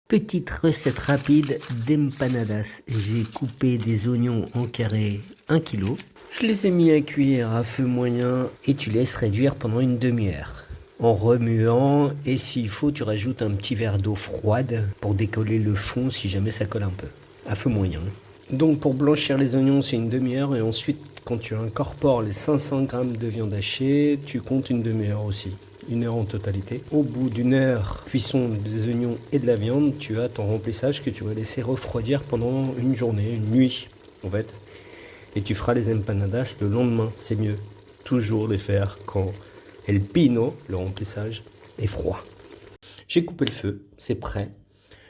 Petite recette rapide d'empanadas. J'ai coupé des oignons en carré 1 kg. Je les ai mis à cuire à feu moyen et tu laisses réduire pendant une demi-heure. En remuant, et s'il faut, tu rajoutes un petit verre d'eau froide pour décoller le fond si jamais ça colle un peu. À feu moyen. Donc pour blanchir les oignons, c'est une demi-heure et ensuite quand tu incorpores les 500 g de viande hachée, tu comptes une demi-heure aussi. 1 heure en totalité. Au bout d'une heure cuisson des oignons et de la viande, tu as ton remplissage que tu vas laisser refroidir pendant une journée, une nuit en fait. Et tu feras les empanadas le lendemain, c'est mieux. Toujours les faire quand el pino, le remplissage, est froid. J'ai coupé le feu, c'est prêt.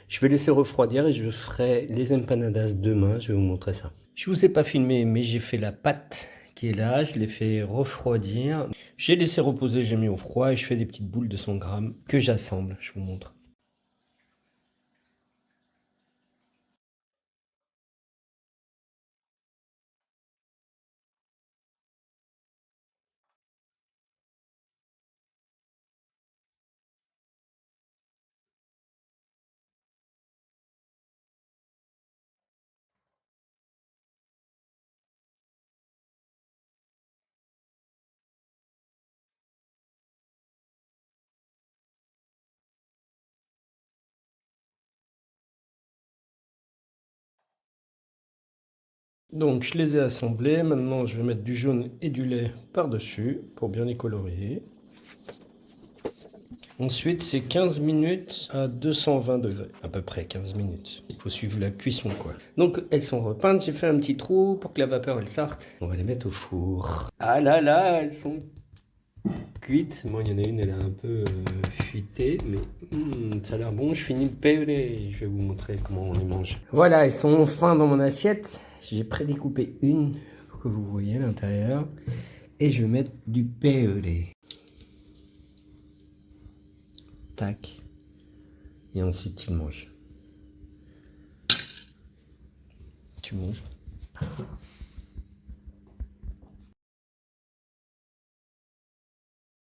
Je vais laisser refroidir et je ferai les empanadas demain, je vais vous montrer ça. Je vous ai pas filmé, mais j'ai fait la pâte qui est là, je l'ai fait refroidir. J'ai laissé reposer, j'ai mis au froid et je fais des petites boules de 100 g que j'assemble, je vous montre. Donc je les ai assemblés, maintenant je vais mettre du jaune et du lait par-dessus pour bien les colorier. Ensuite c'est 15 minutes à 220 degrés, à peu près 15 minutes. Il faut suivre la cuisson quoi. Donc elles sont repeintes, j'ai fait un petit trou pour que la vapeur elle sorte. On va les mettre au four. Ah là là, elles sont cuites. Moi il y en a une, elle est un peu fuitée, mais ça a l'air bon. Je finis le peulé, je vais vous montrer comment on les mange. Voilà, elles sont enfin dans mon assiette. J'ai prédécoupé une pour que vous voyez l'intérieur. Et je vais mettre du peulé. Tac. Et ensuite tu manges. Tu manges.